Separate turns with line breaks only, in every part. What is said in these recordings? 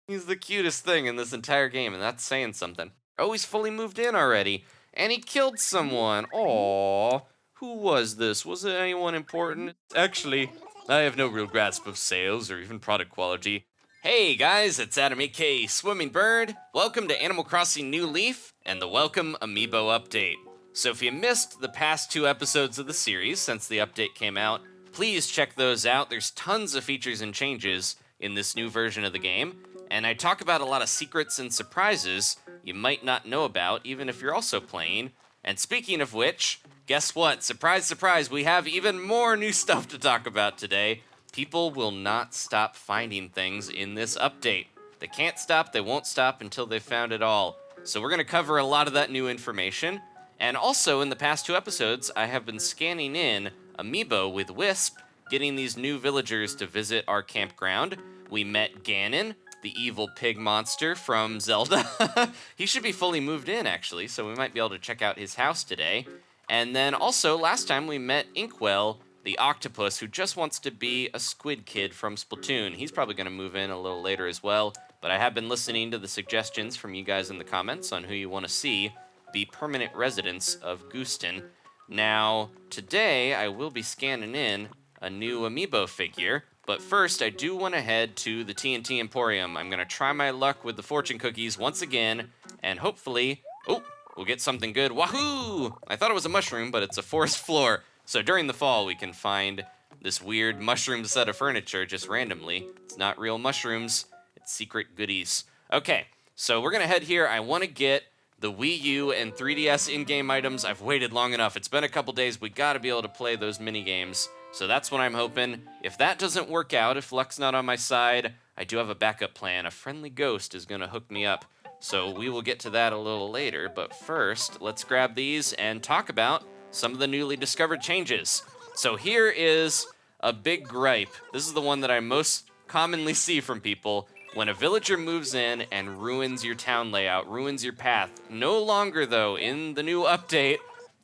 He's the cutest thing in this entire game, and that's saying something. Oh, he's fully moved in already, and he killed someone. Aww. Who was this? Was it anyone important? Actually, I have no real grasp of sales or even product quality. Hey guys, it's Adam aka Swimming Bird. Welcome to Animal Crossing New Leaf and the Welcome Amiibo update. So if you missed the past 2 episodes of the series since the update came out, please check those out. There's tons of features and changes in this new version of the game, and I talk about a lot of secrets and surprises you might not know about even if you're also playing. And speaking of which, guess what? Surprise, surprise, we have even more new stuff to talk about today. People will not stop finding things in this update. They can't stop, they won't stop until they've found it all. So we're going to cover a lot of that new information. And also, in the past 2 episodes, I have been scanning in amiibo with Wisp, getting these new villagers to visit our campground. We met Ganon, the evil pig monster from Zelda. He should be fully moved in, actually, so we might be able to check out his house today. And then also, last time we met Inkwell, the octopus who just wants to be a squid kid from Splatoon. He's probably going to move in a little later as well, but I have been listening to the suggestions from you guys in the comments on who you want to see be permanent residents of Gooseton. Now, today I will be scanning in a new amiibo figure, but first I do want to head to the TNT Emporium. I'm going to try my luck with the fortune cookies once again, and hopefully, we'll get something good. Wahoo! I thought it was a mushroom, but it's a forest floor. So during the fall, we can find this weird mushroom set of furniture just randomly. It's not real mushrooms, it's secret goodies. Okay, so we're going to head here. I want to get the Wii U and 3DS in-game items. I've waited long enough. It's been a couple days. We got to be able to play those mini games. So that's what I'm hoping. If that doesn't work out, if luck's not on my side, I do have a backup plan. A friendly ghost is going to hook me up. So we will get to that a little later. But first, let's grab these and talk about some of the newly discovered changes. So here is a big gripe. This is the one that I most commonly see from people. When a villager moves in and ruins your town layout, ruins your path. No longer, though, in the new update,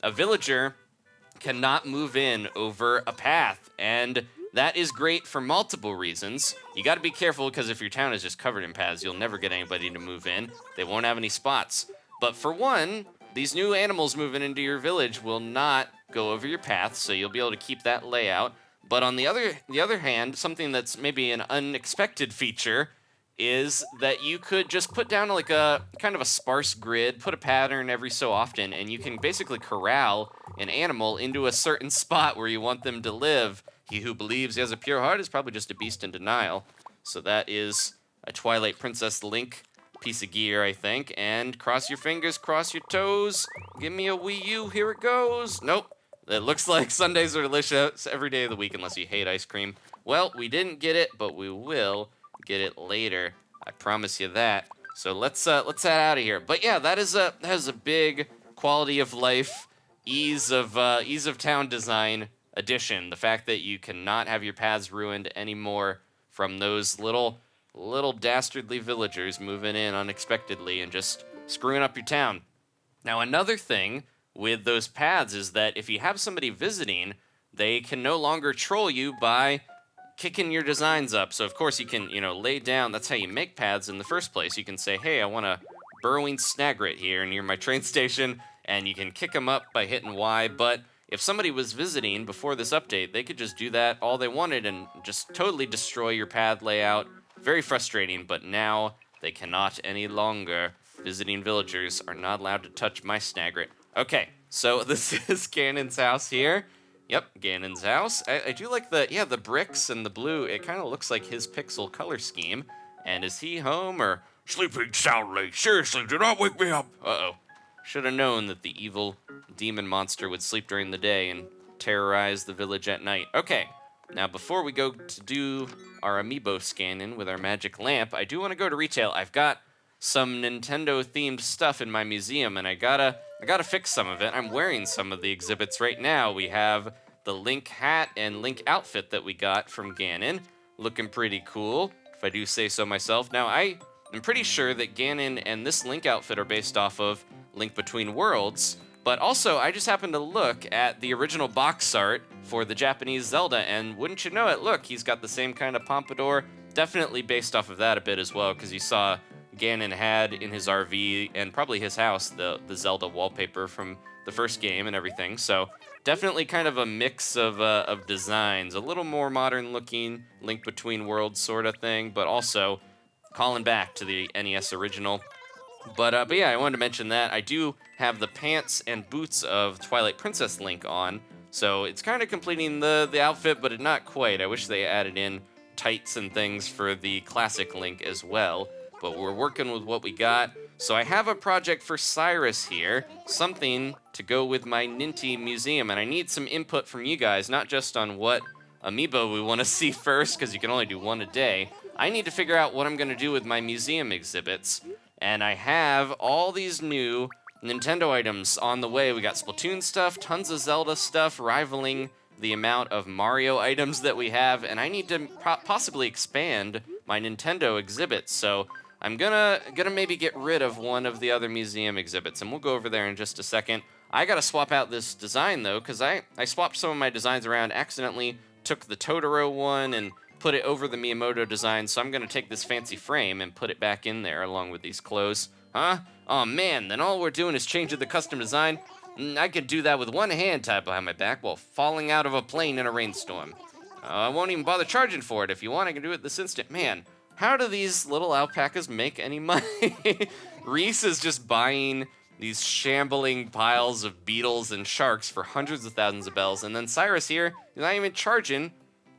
a villager cannot move in over a path. And that is great for multiple reasons. You got to be careful because if your town is just covered in paths, you'll never get anybody to move in. They won't have any spots. But for one, these new animals moving into your village will not go over your path, so you'll be able to keep that layout. But on the other hand, something that's maybe an unexpected feature is that you could just put down like a kind of a sparse grid, put a pattern every so often, and you can basically corral an animal into a certain spot where you want them to live. He who believes he has a pure heart is probably just a beast in denial. So that is a Twilight Princess Link piece of gear, I think. And cross your fingers, cross your toes. Give me a Wii U, here it goes. Nope. It looks like Sundays are delicious every day of the week unless you hate ice cream. Well, we didn't get it, but we will get it later. I promise you that. So let's head out of here. But yeah, that has a big quality of life, ease of town design addition. The fact that you cannot have your paths ruined anymore from those little dastardly villagers moving in unexpectedly and just screwing up your town. Now, another thing with those paths is that if you have somebody visiting, they can no longer troll you by kicking your designs up. So, of course, you can, lay down. That's how you make paths in the first place. You can say, hey, I want a burrowing snagret here near my train station, and you can kick them up by hitting Y. But if somebody was visiting before this update, they could just do that all they wanted and just totally destroy your path layout. Very frustrating, but now they cannot any longer. Visiting villagers are not allowed to touch my snagret. Okay, so this is Ganon's house here. Yep, Ganon's house. I do like the bricks and the blue. It kind of looks like his pixel color scheme. And is he home or sleeping soundly? Seriously, do not wake me up. Uh-oh. Should have known that the evil demon monster would sleep during the day and terrorize the village at night. Okay, now before we go to do our amiibo scanning with our magic lamp, I do want to go to retail. I've got some Nintendo-themed stuff in my museum, and I gotta fix some of it. I'm wearing some of the exhibits right now. We have the Link hat and Link outfit that we got from Ganon, looking pretty cool, if I do say so myself. Now, I'm pretty sure that Ganon and this Link outfit are based off of Link Between Worlds, but also I just happened to look at the original box art for the Japanese Zelda, and wouldn't you know it, look, he's got the same kind of pompadour definitely based off of that a bit as well, because you saw Ganon had in his RV and probably his house the Zelda wallpaper from the first game and everything. So definitely kind of a mix of designs, a little more modern looking, Link Between Worlds sort of thing, but also calling back to the NES original. But yeah, I wanted to mention that I do have the pants and boots of Twilight Princess Link on, so it's kind of completing the outfit, but not quite. I wish they added in tights and things for the classic Link as well, but we're working with what we got. So I have a project for Cyrus here, something to go with my Ninty Museum, and I need some input from you guys, not just on what amiibo we want to see first, because you can only do one a day. I need to figure out what I'm going to do with my museum exhibits. And I have all these new Nintendo items on the way. We got Splatoon stuff, tons of Zelda stuff, rivaling the amount of Mario items that we have. And I need to possibly expand my Nintendo exhibits. So I'm gonna maybe get rid of one of the other museum exhibits, and we'll go over there in just a second. I gotta swap out this design though, because I swapped some of my designs around, accidentally took the Totoro one and put it over the Miyamoto design, so I'm going to take this fancy frame and put it back in there along with these clothes. Huh? Oh man, then all we're doing is changing the custom design? I could do that with one hand tied behind my back while falling out of a plane in a rainstorm. I won't even bother charging for it. If you want, I can do it this instant. Man, how do these little alpacas make any money? Reese is just buying these shambling piles of beetles and sharks for hundreds of thousands of bells, and then Cyrus here is not even charging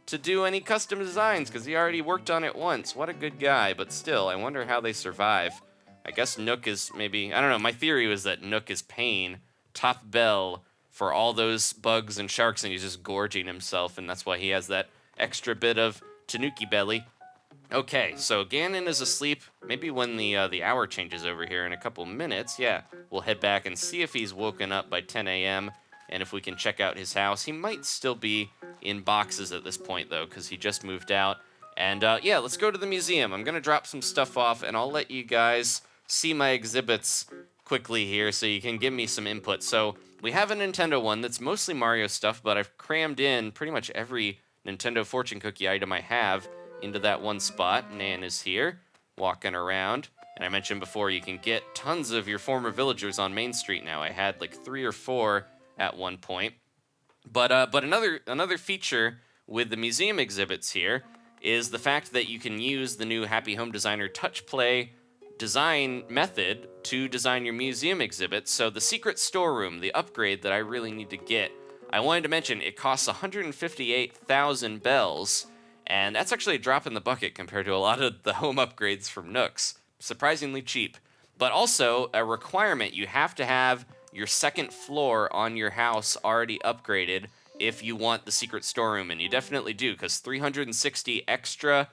to do any custom designs because he already worked on it once. What a good guy, but still, I wonder how they survive. I guess Nook is maybe, I don't know, my theory was that Nook is paying top bell for all those bugs and sharks, and he's just gorging himself, and that's why he has that extra bit of Tanuki belly. Okay, so Ganon is asleep. Maybe when the hour changes over here in a couple minutes, yeah, we'll head back and see if he's woken up by 10 a.m., and if we can check out his house. He might still be in boxes at this point, though, because he just moved out. And yeah, let's go to the museum. I'm going to drop some stuff off, and I'll let you guys see my exhibits quickly here so you can give me some input. So we have a Nintendo one that's mostly Mario stuff, but I've crammed in pretty much every Nintendo fortune cookie item I have into that one spot. Nan is here, walking around. And I mentioned before, you can get tons of your former villagers on Main Street now. I had like 3 or 4 at one point. But another feature with the museum exhibits here is the fact that you can use the new Happy Home Designer Touch Play design method to design your museum exhibits. So the secret storeroom, the upgrade that I really need to get, I wanted to mention it costs 158,000 bells, and that's actually a drop in the bucket compared to a lot of the home upgrades from Nooks. Surprisingly cheap. But also a requirement, you have to have your second floor on your house already upgraded if you want the secret storeroom, and you definitely do, because 360 extra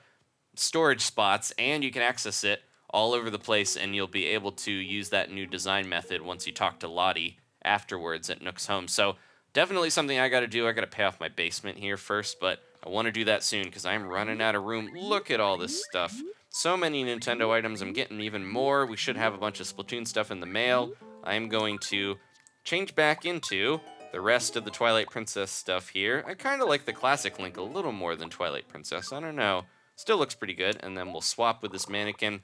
storage spots, and you can access it all over the place, and you'll be able to use that new design method once you talk to Lottie afterwards at Nook's home. So definitely something I got to do. I got to pay off my basement here first, but I want to do that soon because I'm running out of room. Look at all this stuff. So many Nintendo items. I'm getting even more. We should have a bunch of Splatoon stuff in the mail. I'm going to change back into the rest of the Twilight Princess stuff here. I kind of like the classic Link a little more than Twilight Princess. I don't know. Still looks pretty good. And then we'll swap with this mannequin.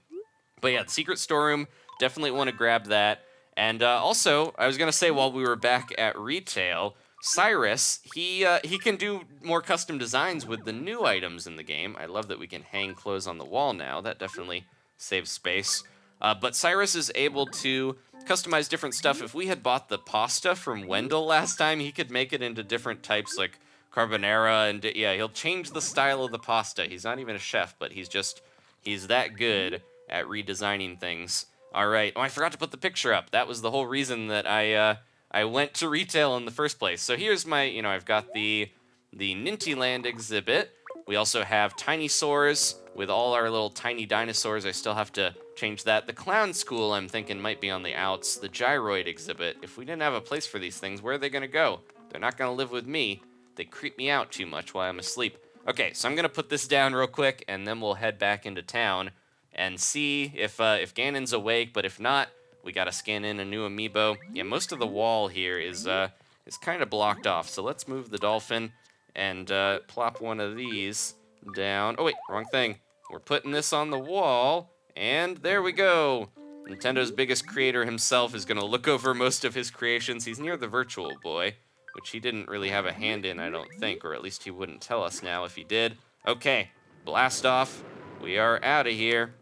But yeah, the secret storeroom, definitely want to grab that. And also, I was going to say while we were back at retail, Cyrus, he can do more custom designs with the new items in the game. I love that we can hang clothes on the wall now. That definitely saves space. But Cyrus is able to customize different stuff. If we had bought the pasta from Wendell last time, he could make it into different types like carbonara, and yeah, he'll change the style of the pasta. He's not even a chef, but he's that good at redesigning things. All right. Oh, I forgot to put the picture up. That was the whole reason that I went to retail in the first place. So here's my, I've got the Nintyland exhibit. We also have Tiny Soars with all our little tiny dinosaurs. I still have to change that. The Clown School, I'm thinking, might be on the outs. The Gyroid exhibit. If we didn't have a place for these things, where are they going to go? They're not going to live with me. They creep me out too much while I'm asleep. Okay, so I'm going to put this down real quick, and then we'll head back into town and see if Ganon's awake. But if not, we got to scan in a new amiibo. Yeah, most of the wall here is kind of blocked off. So let's move the dolphin and plop one of these down. Oh, wait, wrong thing. we're putting this on the wall, and there we go. Nintendo's biggest creator himself is going to look over most of his creations. He's near the Virtual Boy, which he didn't really have a hand in, I don't think, or at least he wouldn't tell us now if he did. Okay, blast off. We are out of here.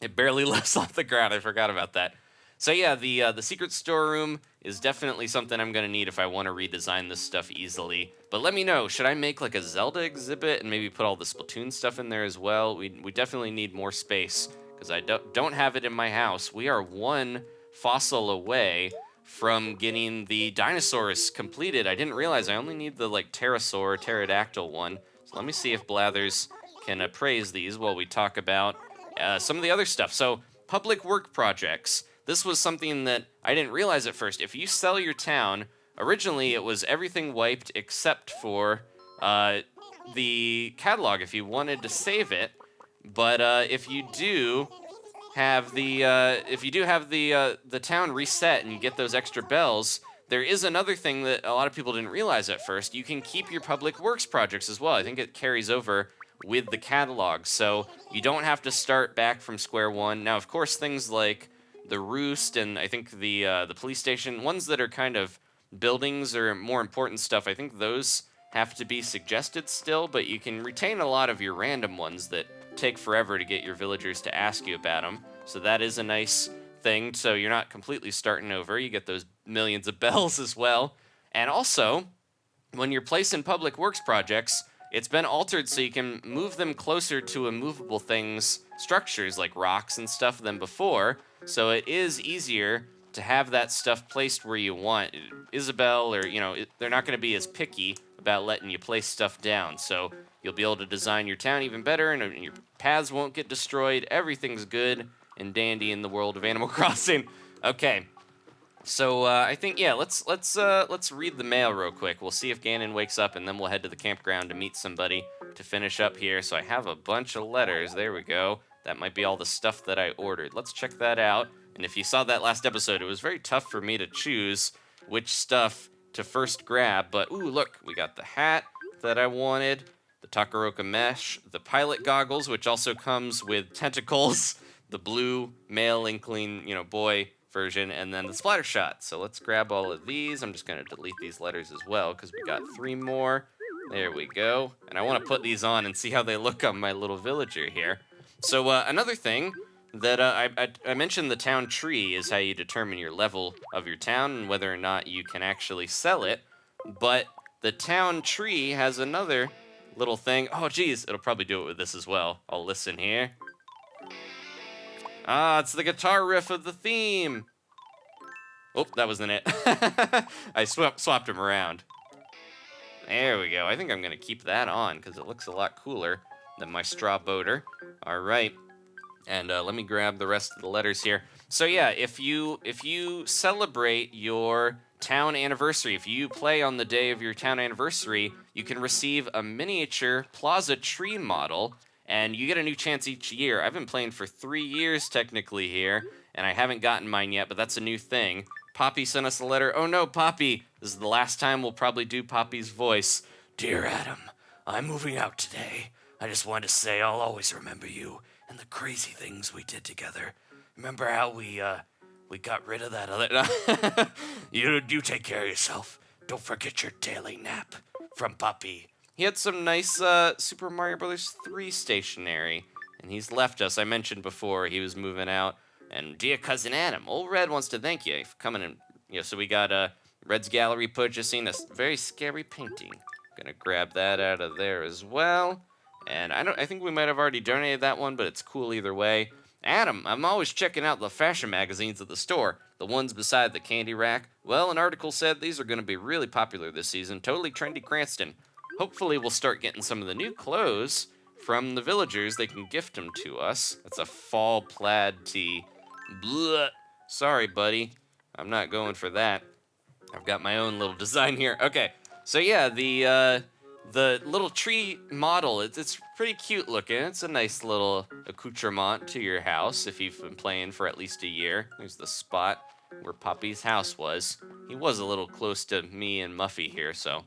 It barely lifts off the ground. I forgot about that. So yeah, the secret storeroom is definitely something I'm gonna need if I want to redesign this stuff easily. But let me know, should I make like a Zelda exhibit and maybe put all the Splatoon stuff in there as well? We definitely need more space because I don't have it in my house. We are one fossil away from getting the dinosaurs completed. I didn't realize I only need the like pterosaur, pterodactyl one. So let me see if Blathers can appraise these while we talk about some of the other stuff. So public work projects. This was something that I didn't realize at first. If you sell your town, originally it was everything wiped except for the catalog if you wanted to save it. But if you do have the town reset and you get those extra bells, there is another thing that a lot of people didn't realize at first. You can keep your public works projects as well. I think it carries over with the catalog, so you don't have to start back from square one. Now, of course, things like the roost and I think the police station, ones that are kind of buildings or more important stuff, I think those have to be suggested still, but you can retain a lot of your random ones that take forever to get your villagers to ask you about them. So that is a nice thing. So you're not completely starting over. You get those millions of bells as well. And also, when you're placing public works projects, it's been altered so you can move them closer to immovable things, structures like rocks and stuff than before. So it is easier to have that stuff placed where you want. Isabel, or, they're not going to be as picky about letting you place stuff down. So you'll be able to design your town even better, and your paths won't get destroyed. Everything's good and dandy in the world of Animal Crossing. Okay, so I think let's read the mail real quick. We'll see if Ganon wakes up, and then we'll head to the campground to meet somebody to finish up here. So I have a bunch of letters. There we go. That might be all the stuff that I ordered. Let's check that out. And if you saw that last episode, it was very tough for me to choose which stuff to first grab. But ooh, look, we got the hat that I wanted, the Takoroka mesh, the pilot goggles, which also comes with tentacles, the blue male Inkling, boy version, and then the Splattershot. So let's grab all of these. I'm just going to delete these letters as well because we got 3 more. There we go. And I want to put these on and see how they look on my little villager here. So another thing that I mentioned, the town tree is how you determine your level of your town and whether or not you can actually sell it. But the town tree has another little thing. Oh, geez, it'll probably do it with this as well. I'll listen here. Ah, it's the guitar riff of the theme. Oh, that wasn't it. I swapped them around. There we go. I think I'm going to keep that on because it looks a lot cooler than my straw boater. All right. And let me grab the rest of the letters here. So yeah, if you celebrate your town anniversary, if you play on the day of your town anniversary, you can receive a miniature plaza tree model, and you get a new chance each year. I've been playing for 3 years technically here, and I haven't gotten mine yet, but that's a new thing. Papi sent us a letter. Oh no, Papi! This is the last time we'll probably do Papi's voice. Dear Adam, I'm moving out today. I just wanted to say I'll always remember you and the crazy things we did together. Remember how we got rid of that other... You take care of yourself. Don't forget your daily nap. From Papi. He had some nice Super Mario Bros. 3 stationery, and he's left us. I mentioned before he was moving out. And dear cousin Adam, old Red wants to thank you for coming in. So we got Red's gallery purchasing a very scary painting. Gonna grab that out of there as well. And I think we might have already donated that one, but it's cool either way. Adam, I'm always checking out the fashion magazines at the store, the ones beside the candy rack. Well, an article said these are going to be really popular this season. Totally trendy Cranston. Hopefully we'll start getting some of the new clothes from the villagers. They can gift them to us. It's a fall plaid tee. Blah. Sorry, buddy. I'm not going for that. I've got my own little design here. Okay, so yeah, the little tree model, it's pretty cute looking. It's a nice little accoutrement to your house if you've been playing for at least a year. There's the spot where Papi's house was. He was a little close to me and Muffy here, so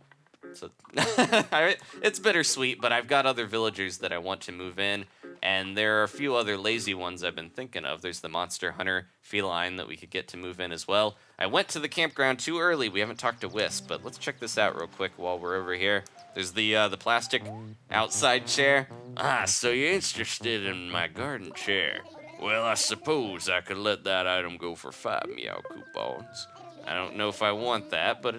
it's bittersweet, but I've got other villagers that I want to move in. And there are a few other lazy ones I've been thinking of. There's the Monster Hunter feline that we could get to move in as well. I went to the campground too early. We haven't talked to Wisp, but let's check this out real quick while we're over here. There's the plastic outside chair. Ah, so you're interested in my garden chair? Well, I suppose I could let that item go for 5 meow coupons. I don't know if I want that, but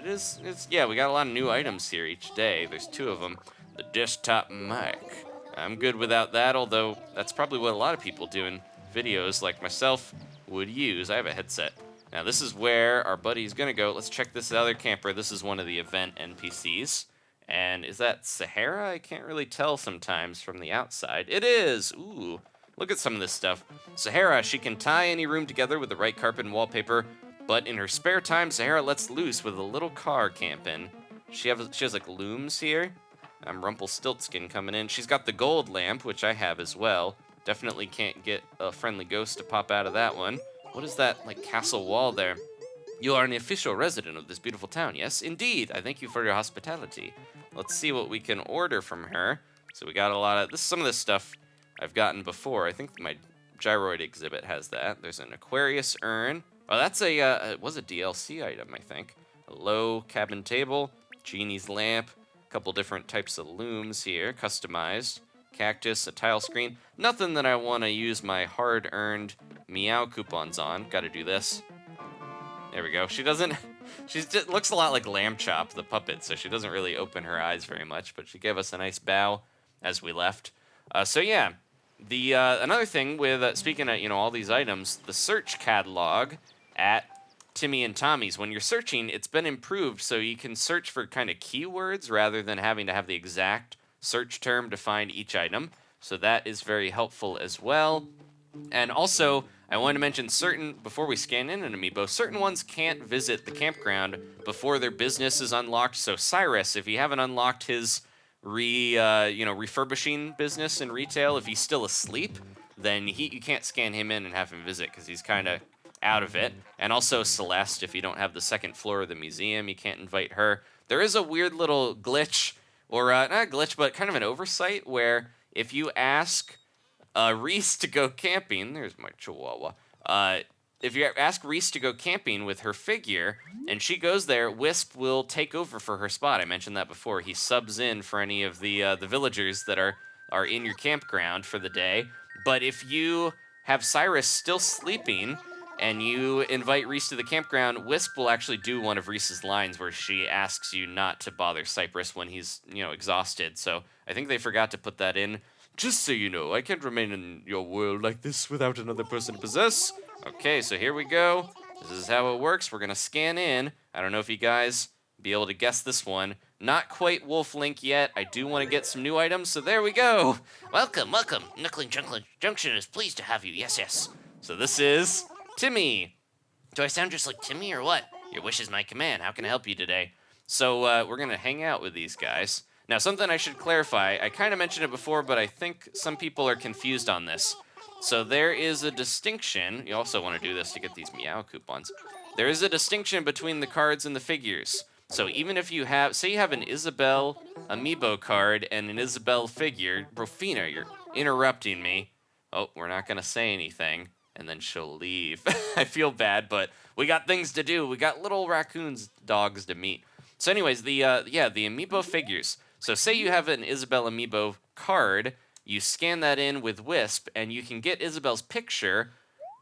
yeah, we got a lot of new items here each day. There's 2 of them. The desktop mic. I'm good without that, although that's probably what a lot of people doing videos like myself would use. I have a headset. Now this is where our buddy's gonna go. Let's check this other camper. This is one of the event NPCs. And is that Saharah? I can't really tell sometimes from the outside. It is! Ooh, look at some of this stuff. Saharah, she can tie any room together with the right carpet and wallpaper, but in her spare time, Saharah lets loose with a little car camping. She has like looms here. I'm Rumpelstiltskin coming in. She's got the gold lamp, which I have as well. Definitely can't get a friendly ghost to pop out of that one. What is that, like, castle wall there? You are an official resident of this beautiful town, yes? Indeed. I thank you for your hospitality. Let's see what we can order from her. So we got a lot of some of this stuff I've gotten before. I think my gyroid exhibit has that. There's an Aquarius urn. Oh, that's it was a DLC item, I think. A low cabin table, genie's lamp, couple different types of looms here, customized, cactus, a tile screen. Nothing that I want to use my hard-earned meow coupons on. Got to do this. There we go. She looks a lot like Lamb Chop, the puppet, so she doesn't really open her eyes very much, but she gave us a nice bow as we left. So yeah, another thing with speaking of all these items, the search catalog at Timmy and Tommy's, when you're searching, it's been improved so you can search for kind of keywords rather than having to have the exact search term to find each item. So that is very helpful as well. And also, I wanted to mention before we scan in an amiibo, certain ones can't visit the campground before their business is unlocked. So Cyrus, if you haven't unlocked his refurbishing business in retail, if he's still asleep, then you can't scan him in and have him visit because he's kind of out of it. And also Celeste, if you don't have the second floor of the museum, you can't invite her. There is a weird little glitch, or not a glitch, but kind of an oversight, where if you ask Reese to go camping, there's my chihuahua, if you ask Reese to go camping with her figure, and she goes there, Wisp will take over for her spot. I mentioned that before. He subs in for any of the villagers that are in your campground for the day. But if you have Cyrus still sleeping, and you invite Reese to the campground, Wisp will actually do one of Reese's lines where she asks you not to bother Cypress when he's, exhausted. So I think they forgot to put that in. Just so you know, I can't remain in your world like this without another person to possess. Okay, so here we go. This is how it works. We're going to scan in. I don't know if you guys be able to guess this one. Not quite Wolf Link yet. I do want to get some new items, so there we go. Welcome. Knuckling Junction is pleased to have you. Yes. So this is Timmy. Do I sound just like Timmy or what? Your wish is my command. How can I help you today? So we're going to hang out with these guys. Now, something I should clarify. I kind of mentioned it before, but I think some people are confused on this. So there is a distinction. You also want to do this to get these meow coupons. There is a distinction between the cards and the figures. So even if you have, say you have an Isabelle amiibo card and an Isabelle figure, Rofina, you're interrupting me. Oh, we're not going to say anything. And then she'll leave. I feel bad, but we got things to do. We got little raccoons, dogs to meet. So anyways, the amiibo figures. So say you have an Isabelle amiibo card, you scan that in with Wisp, and you can get Isabelle's picture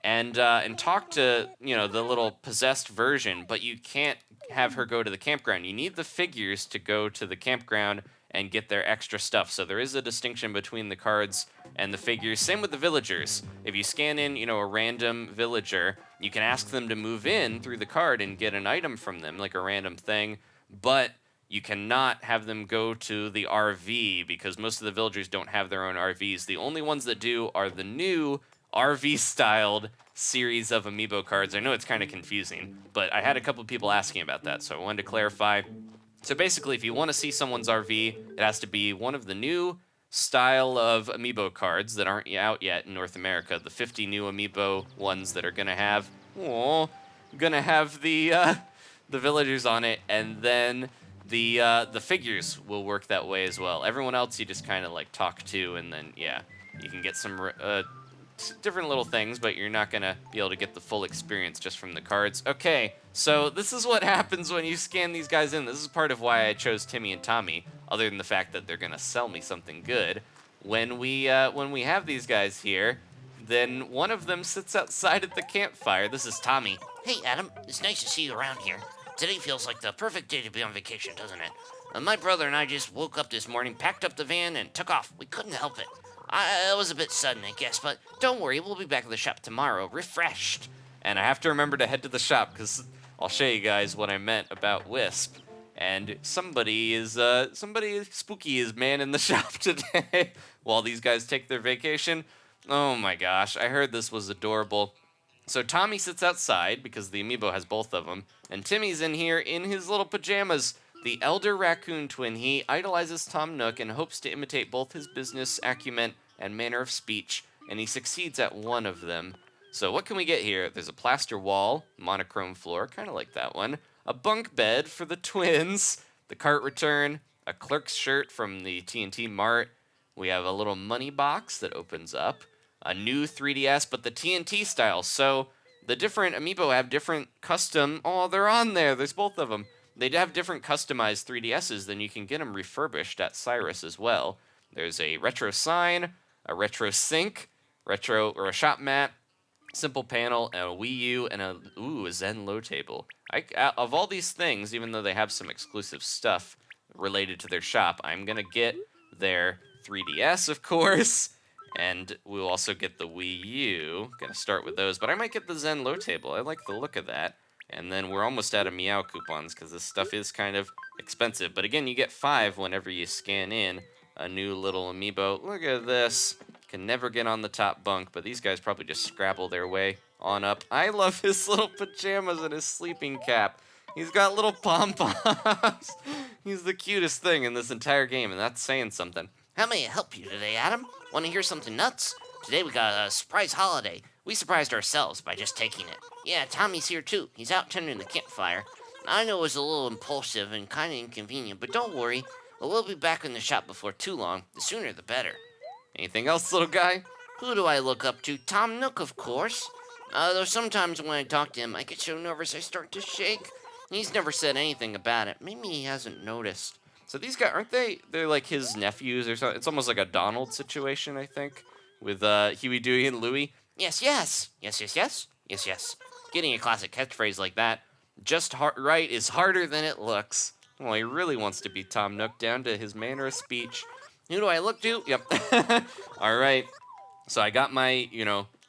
and talk to, the little possessed version, but you can't have her go to the campground. You need the figures to go to the campground and get their extra stuff. So there is a distinction between the cards and the figures. Same with the villagers. If you scan in, a random villager, you can ask them to move in through the card and get an item from them, like a random thing, but you cannot have them go to the RV because most of the villagers don't have their own RVs. The only ones that do are the new RV-styled series of amiibo cards. I know it's kind of confusing, but I had a couple people asking about that, so I wanted to clarify. So basically, if you want to see someone's RV, it has to be one of the new style of amiibo cards that aren't out yet in North America. The 50 new amiibo ones that are gonna have the villagers on it, and then the figures will work that way as well. Everyone else you just kind of like talk to, and then You can get some different little things, but you're not gonna be able to get the full experience just from the cards. Okay, so this is what happens when you scan these guys in. This is part of why I chose Timmy and Tommy, other than the fact that they're gonna sell me something good. When we have these guys here, then one of them sits outside at the campfire. This is Tommy.
Hey, Adam. It's nice to see you around here. Today feels like the perfect day to be on vacation, doesn't it? My brother and I just woke up this morning, packed up the van, and took off. We couldn't help it. It was a bit sudden, I guess, but don't worry, we'll be back at the shop tomorrow, refreshed.
And I have to remember to head to the shop, because I'll show you guys what I meant about Wisp. And somebody spooky is manning the shop today while these guys take their vacation. Oh my gosh, I heard this was adorable. So Tommy sits outside because the amiibo has both of them, and Timmy's in here in his little pajamas. The elder raccoon twin, he idolizes Tom Nook and hopes to imitate both his business acumen and manner of speech, and he succeeds at one of them. So what can we get here? There's a plaster wall, monochrome floor, kind of like that one, a bunk bed for the twins, the cart return, a clerk's shirt from the TNT Mart. We have a little money box that opens up, a new 3DS, but the TNT style. So the different amiibo have different custom. Oh, they're on there. There's both of them. They have different customized 3DSs, then you can get them refurbished at Cyrus as well. There's a retro sign, a retro sink, a shop mat, simple panel, a Wii U, and a Zen low table. Of all these things, even though they have some exclusive stuff related to their shop, I'm gonna get their 3DS, of course, and we'll also get the Wii U. Gonna start with those, but I might get the Zen low table. I like the look of that. And then we're almost out of Meow coupons because this stuff is kind of expensive. But again, you get 5 whenever you scan in a new little amiibo. Look at this. Can never get on the top bunk, but these guys probably just scrabble their way on up. I love his little pajamas and his sleeping cap. He's got little pom-poms. He's the cutest thing in this entire game, and that's saying something.
How may I help you today, Adam? Want to hear something nuts? Today we got a surprise holiday. We surprised ourselves by just taking it. Yeah, Tommy's here too. He's out tending the campfire. I know it was a little impulsive and kind of inconvenient, but don't worry. We'll be back in the shop before too long. The sooner the better.
Anything else, little guy?
Who do I look up to? Tom Nook, of course. Though sometimes when I talk to him, I get so nervous I start to shake. He's never said anything about it. Maybe he hasn't noticed.
So these guys, aren't they? They're like his nephews or something. It's almost like a Donald situation, I think, with Huey, Dewey, and Louie.
Yes, yes. Yes, yes, yes. Yes, yes.
Getting a classic catchphrase like that, just right, is harder than it looks. Well, he really wants to be Tom Nook down to his manner of speech. Who do I look to? Yep. All right. So I got my,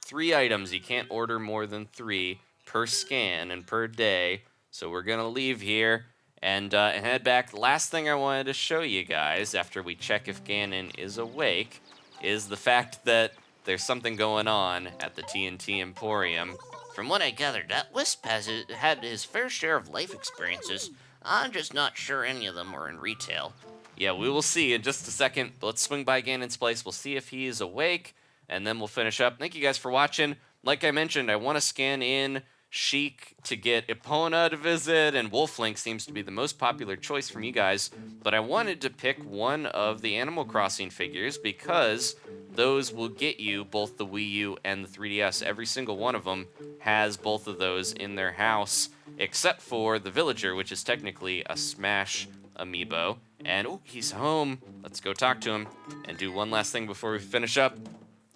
3 items. You can't order more than 3 per scan and per day. So we're going to leave here and head back. Last thing I wanted to show you guys after we check if Ganon is awake is the fact that there's something going on at the TNT Emporium.
From what I gathered, that Wisp has had his fair share of life experiences. I'm just not sure any of them are in retail.
Yeah, we will see in just a second. Let's swing by Ganon's place. We'll see if he is awake, and then we'll finish up. Thank you guys for watching. Like I mentioned, I want to scan in Sheik to get Epona to visit, and Wolflink seems to be the most popular choice from you guys. But I wanted to pick one of the Animal Crossing figures because those will get you both the Wii U and the 3DS. Every single one of them has both of those in their house, except for the Villager, which is technically a Smash amiibo. And, oh, he's home. Let's go talk to him and do one last thing before we finish up.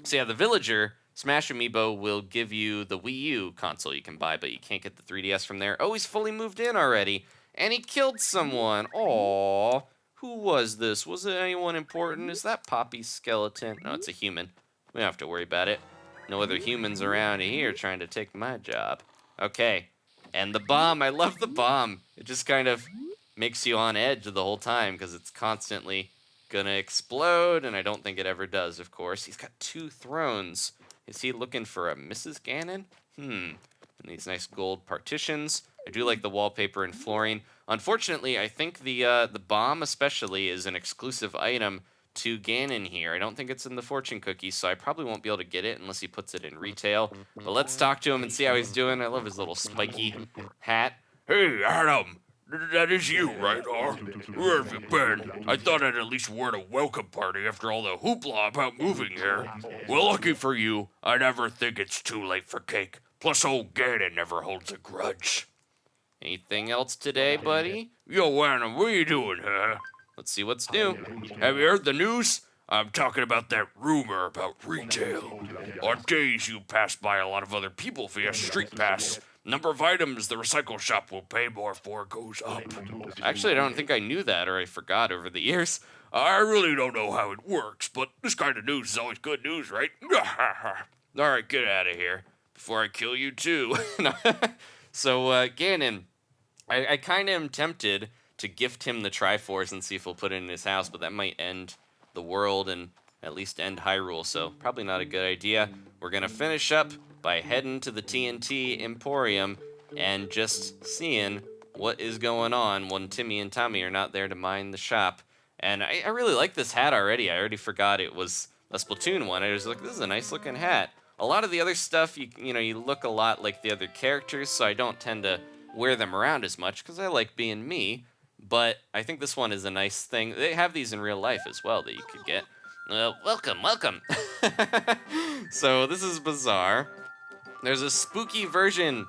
So yeah, the Villager Smash amiibo will give you the Wii U console you can buy, but you can't get the 3DS from there. Oh, he's fully moved in already. And he killed someone. Aww. Who was this? Was it anyone important? Is that Papi's skeleton? No, it's a human. We don't have to worry about it. No other humans around here trying to take my job. Okay. And the bomb. I love the bomb. It just kind of makes you on edge the whole time because it's constantly gonna explode, and I don't think it ever does, of course. He's got 2 thrones. Is he looking for a Mrs. Ganon? And these nice gold partitions. I do like the wallpaper and flooring. Unfortunately, I think the bomb especially is an exclusive item to Ganon here. I don't think it's in the fortune cookie, so I probably won't be able to get it unless he puts it in retail. But let's talk to him and see how he's doing. I love his little spiky hat. Hey, Adam!
That is you, right, Har? Where have you been? I thought I'd at least word a welcome party after all the hoopla about moving here. Well, lucky for you, I never think it's too late for cake. Plus, old Ganon never holds a grudge.
Anything else today, buddy?
Yo, Anna, what are you doing here?
Let's see what's new.
Have you heard the news? I'm talking about that rumor about retail. On days you pass by a lot of other people via Street Pass, number of items the recycle shop will pay more for goes up.
Actually, I don't think I knew that, or I forgot over the years.
I really don't know how it works, but this kind of news is always good news, right? Alright, get out of here before I kill you too.
So, Ganon, I kind of am tempted to gift him the Triforce and see if he'll put it in his house, but that might end the world and at least end Hyrule, so probably not a good idea. We're gonna finish up by heading to the TNT Emporium and just seeing what is going on when Timmy and Tommy are not there to mind the shop. And I really like this hat already. I already forgot it was a Splatoon one. I was like, this is a nice looking hat. A lot of the other stuff, you know, you look a lot like the other characters, so I don't tend to wear them around as much because I like being me. But I think this one is a nice thing. They have these in real life as well that you could get.
Welcome, welcome.
So this is bizarre. There's a spooky version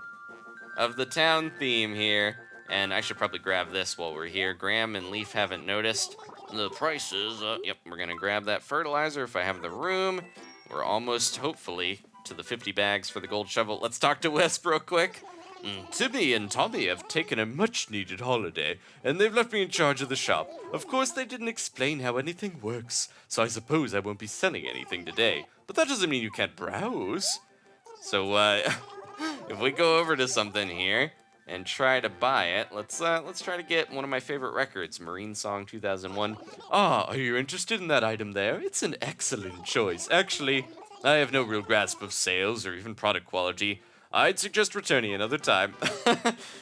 of the town theme here. And I should probably grab this while we're here. Graham and Leaf haven't noticed the prices. Yep, we're going to grab that fertilizer if I have the room. We're almost, hopefully, to the 50 bags for the gold shovel. Let's talk to Wisp real quick. Timmy and Tommy have taken a much-needed holiday, and they've left me in charge of the shop. Of course, they didn't explain how anything works, so I suppose I won't be selling anything today. But that doesn't mean you can't browse. So, if we go over to something here and try to buy it, let's try to get one of my favorite records, Marine Song 2001. Ah, are you interested in that item there? It's an excellent choice. Actually, I have no real grasp of sales or even product quality. I'd suggest returning another time.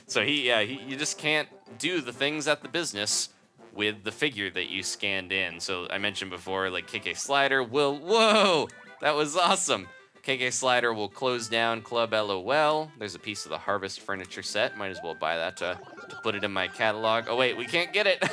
So you just can't do the things at the business with the figure that you scanned in. So I mentioned before, like KK Slider will, whoa, that was awesome. KK Slider will close down Club LOL. There's a piece of the Harvest furniture set. Might as well buy that to put it in my catalog. Oh wait, we can't get it.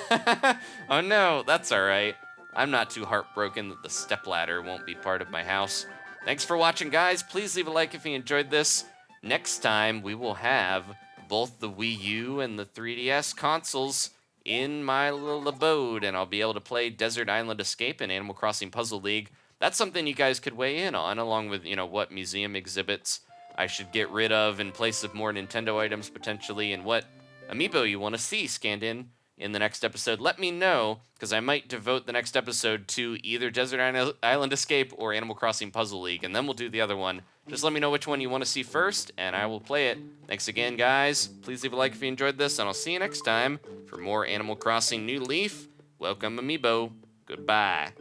Oh no, that's all right. I'm not too heartbroken that the stepladder won't be part of my house. Thanks for watching, guys. Please leave a like if you enjoyed this. Next time, we will have both the Wii U and the 3DS consoles in my little abode, and I'll be able to play Desert Island Escape and Animal Crossing Puzzle League. That's something you guys could weigh in on, along with, you know, what museum exhibits I should get rid of in place of more Nintendo items potentially, and what amiibo you want to see scanned in the next episode. Let me know, because I might devote the next episode to either Desert Island Escape or Animal Crossing Puzzle League, and then we'll do the other one. Just let me know which one you want to see first, and I will play it. Thanks again, guys. Please leave a like if you enjoyed this, and I'll see you next time for more Animal Crossing New Leaf. Welcome, amiibo. Goodbye.